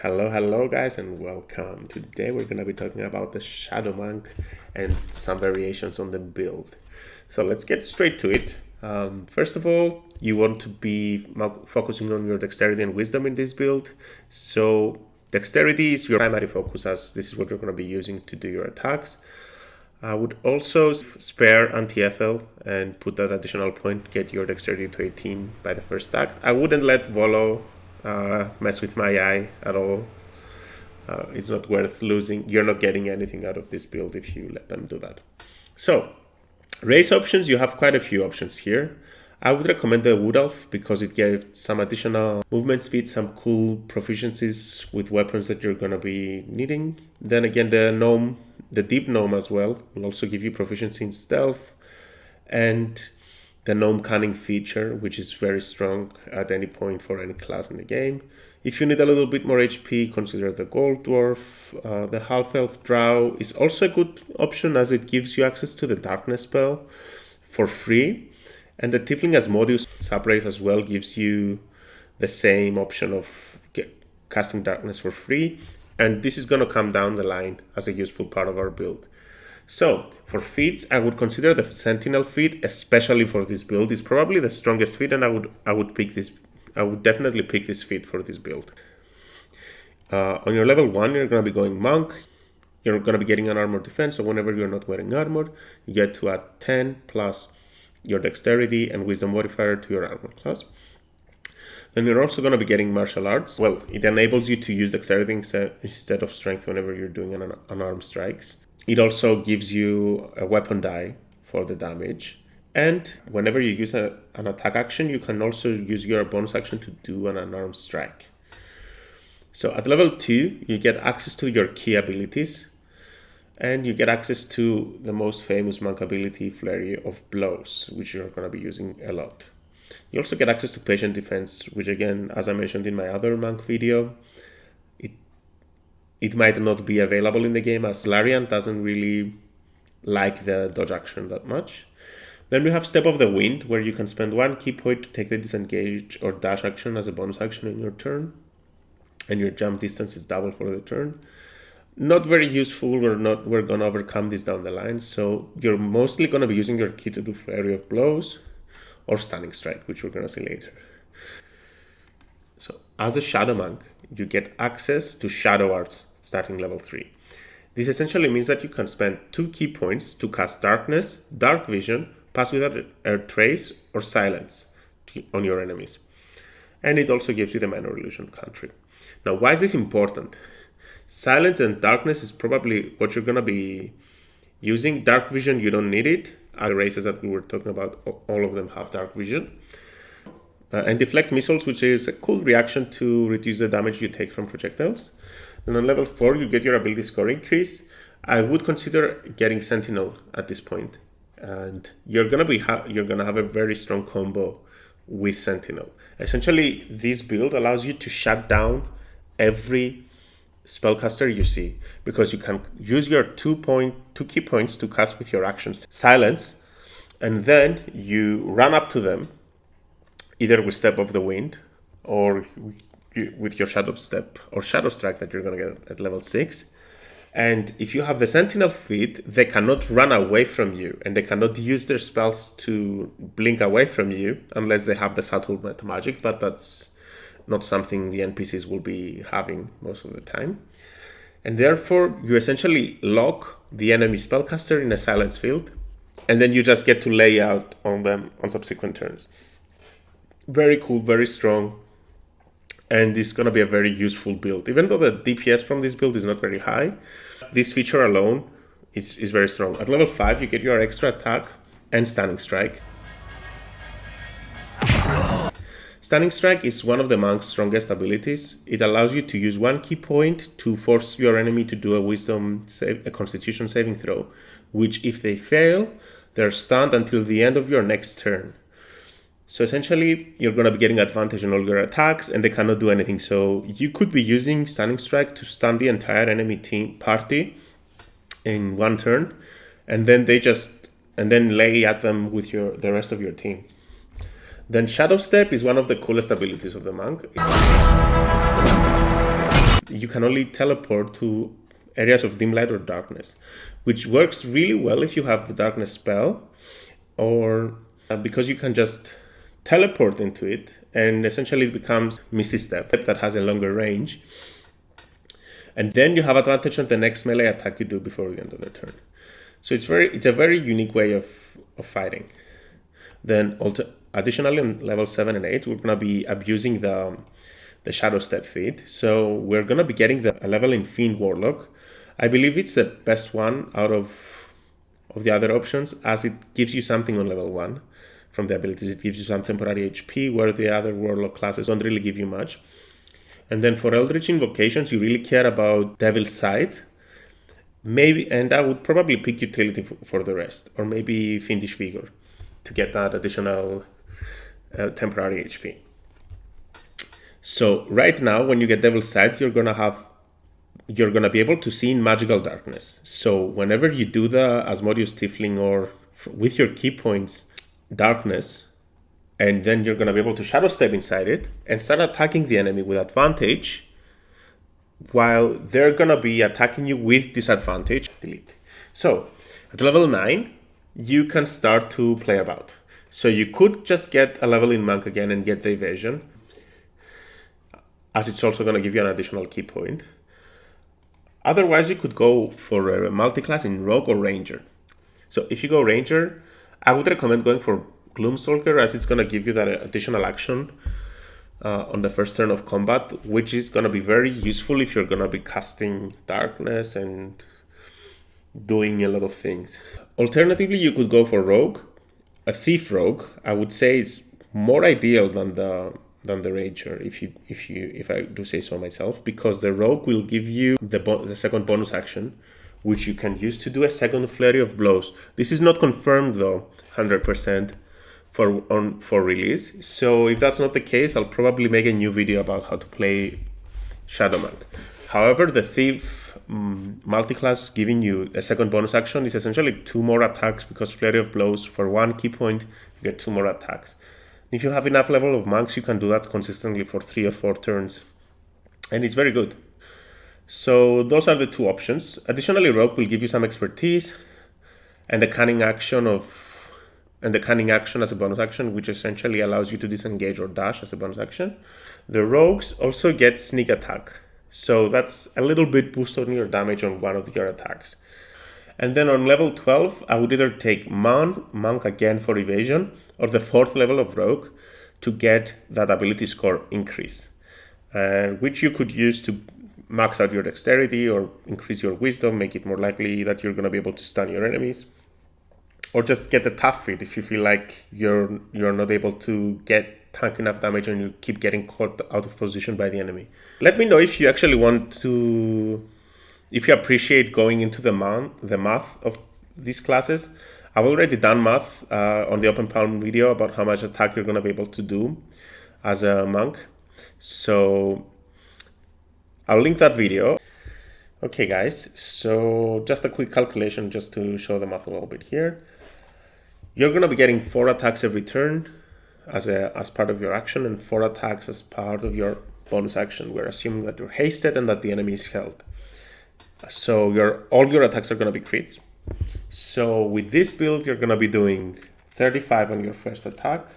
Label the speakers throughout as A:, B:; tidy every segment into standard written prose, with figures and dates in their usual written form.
A: Hello guys, and welcome. Today we're going to be talking about the Shadow Monk and some variations on the build. So let's get straight to it. First of all, you want to be focusing on your dexterity and wisdom in this build. So dexterity is your primary focus, as this is what you're going to be using to do your attacks. I would also spare anti-ethel and put that additional point, get your dexterity to 18 by the first act. I wouldn't let Volo mess with my eye at all. It's not worth losing. You're not getting anything out of this build if you let them do that. So, race options, you have quite a few options here. I would recommend the Wood Elf because it gave some additional movement speed, some cool proficiencies with weapons that you're going to be needing. Then again, the Gnome, the Deep Gnome as well, will also give you proficiency in stealth. And the Gnome Cunning feature, which is very strong at any point for any class in the game. If you need a little bit more HP, consider the Gold Dwarf. The Half-Elf Drow is also a good option as it gives you access to the Darkness spell for free. And the Tiefling Asmodeus subrace as well gives you the same option of casting Darkness for free. And this is going to come down the line as a useful part of our build. So, for feats, I would consider the Sentinel feat, especially for this build, is probably the strongest feat, and I would pick this. I would definitely pick this feat for this build. On your level 1, you're going to be going Monk. You're going to be getting an armor defense, so whenever you're not wearing armor, you get to add 10 plus your dexterity and wisdom modifier to your armor class. Then you're also going to be getting martial arts. Well, it enables you to use dexterity instead of strength whenever you're doing unarmed strikes. It also gives you a weapon die for the damage. And whenever you use an attack action, you can also use your bonus action to do an unarmed strike. So at level 2, you get access to your key abilities. And you get access to the most famous monk ability, Flurry of Blows, which you're going to be using a lot. You also get access to Patient Defense, which again, as I mentioned in my other monk video, it might not be available in the game as Astarion doesn't really like the dodge action that much. Then we have Step of the Wind, where you can spend 1 ki point to take the disengage or dash action as a bonus action in your turn. And your jump distance is double for the turn. Not very useful. We're going to overcome this down the line. So you're mostly going to be using your ki to do Flurry of Blows or Stunning Strike, which we're going to see later. So as a Shadow Monk, you get access to Shadow Arts starting level 3. This essentially means that you can spend 2 ki points to cast Darkness, Dark Vision, Pass Without a Trace, or Silence on your enemies. And it also gives you the Minor Illusion cantrip. Now, why is this important? Silence and Darkness is probably what you're going to be using. Dark Vision, you don't need it. Other races that we were talking about, all of them have Dark Vision. And Deflect Missiles, which is a cool reaction to reduce the damage you take from projectiles. And on level 4, you get your ability score increase. I would consider getting Sentinel at this point. And you're gonna have a very strong combo with Sentinel. Essentially, this build allows you to shut down every spellcaster you see, because you can use your 2 ki points to cast with your actions Silence, and then you run up to them, either with Step of the Wind or with your Shadow Step or Shadow Strike that you're going to get at level 6. And if you have the Sentinel feat, they cannot run away from you, and they cannot use their spells to blink away from you unless they have the subtle meta magic, but that's not something the NPCs will be having most of the time. And therefore, you essentially lock the enemy spellcaster in a silence field, and then you just get to lay out on them on subsequent turns. Very cool, very strong. And it's going to be a very useful build. Even though the DPS from this build is not very high, this feature alone is very strong. At level 5, you get your extra attack and Stunning Strike. Stunning Strike is one of the monk's strongest abilities. It allows you to use 1 ki point to force your enemy to do a Constitution saving throw, which if they fail, they're stunned until the end of your next turn. So essentially, you're going to be getting advantage on all your attacks, and they cannot do anything. So you could be using Stunning Strike to stun the entire enemy party in 1 turn, and then lay at them with the rest of your team. Then Shadow Step is one of the coolest abilities of the monk. you can only teleport to areas of dim light or darkness, which works really well if you have the darkness spell, or because you can just teleport into it, and essentially it becomes Misty Step that has a longer range. And then you have advantage on the next melee attack you do before the end of the turn. So it's a very unique way of fighting. Then additionally on level 7 and 8, we're going to be abusing the Shadow Step feat. So we're going to be getting a level in Fiend Warlock. I believe it's the best one out of the other options, as it gives you something on level 1 from the abilities. It gives you some temporary HP, where the other Warlock classes don't really give you much. And then for Eldritch Invocations, you really care about Devil's Sight. Maybe, and I would probably pick Utility for the rest, or maybe Fiendish Vigor to get that additional temporary HP. So right now, when you get Devil's Sight, you're gonna be able to see in Magical Darkness. So whenever you do the Asmodeus Tiefling or with your key points Darkness, and then you're gonna be able to Shadow Step inside it and start attacking the enemy with advantage, while they're gonna be attacking you with disadvantage. Delete. So at level 9, you can start to play about. So you could just get a level in Monk again and get the evasion, as it's also gonna give you an additional key point. Otherwise, you could go for a multi-class in Rogue or Ranger. So if you go Ranger, I would recommend going for Gloomstalker, as it's gonna give you that additional action on the first turn of combat, which is going to be very useful if you're going to be casting Darkness and doing a lot of things. Alternatively, you could go for Rogue. A Thief Rogue, I would say, is more ideal than the Ranger, if I do say so myself, because the Rogue will give you the second bonus action, which you can use to do a second Flurry of Blows. This is not confirmed though, 100%. For release. So if that's not the case, I'll probably make a new video about how to play Shadow Monk. However, the Thief multiclass giving you a second bonus action is essentially 2 more attacks, because Flurry of Blows, for 1 key point, you get 2 more attacks. If you have enough level of monks, you can do that consistently for 3 or 4 turns, and it's very good. So those are the 2 options. Additionally, Rogue will give you some expertise and the cunning action as a bonus action, which essentially allows you to disengage or dash as a bonus action. The Rogues also get Sneak Attack, so that's a little bit boost on your damage on one of your attacks. And then on level 12, I would either take Monk again for evasion, or the 4th level of Rogue to get that ability score increase, which you could use to max out your dexterity or increase your wisdom, make it more likely that you're going to be able to stun your enemies. Or just get the tough feat if you feel like you're not able to get tank enough damage and you keep getting caught out of position by the enemy. Let me know if you actually if you appreciate going into the math of these classes. I've already done math on the Open Palm video about how much attack you're going to be able to do as a monk. So I'll link that video. Okay guys, so just a quick calculation just to show the math a little bit here. You're going to be getting 4 attacks every turn as part of your action, and 4 attacks as part of your bonus action. We're assuming that you're hasted and that the enemy is held. So all your attacks are going to be crits. So with this build, you're going to be doing 35 on your first attack.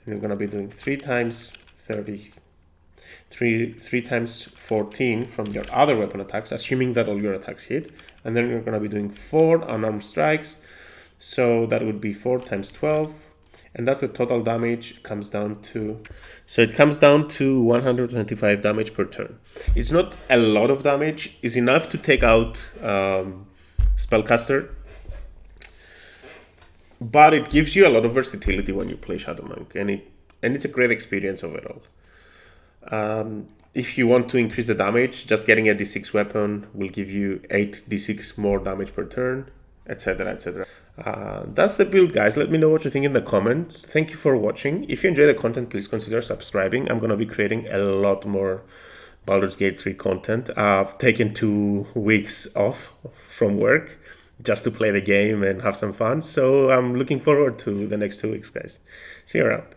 A: Then you're going to be doing 3 times 30, 3 times 14 from your other weapon attacks, assuming that all your attacks hit. And then you're going to be doing 4 unarmed strikes. So that would be 4 times 12, and that's the total damage. It comes down to 125 damage per turn. It's not a lot of damage. It's enough to take out Spellcaster, but it gives you a lot of versatility when you play Shadow Monk, and it's a great experience overall. If you want to increase the damage, just getting a d6 weapon will give you 8d6 more damage per turn, etc, etc. That's the build, guys. Let me know what you think in the comments. Thank you for watching. If you enjoy the content, please consider subscribing. I'm going to be creating a lot more Baldur's Gate 3 content. I've taken 2 weeks off from work just to play the game and have some fun. So I'm looking forward to the next 2 weeks, guys. See you around.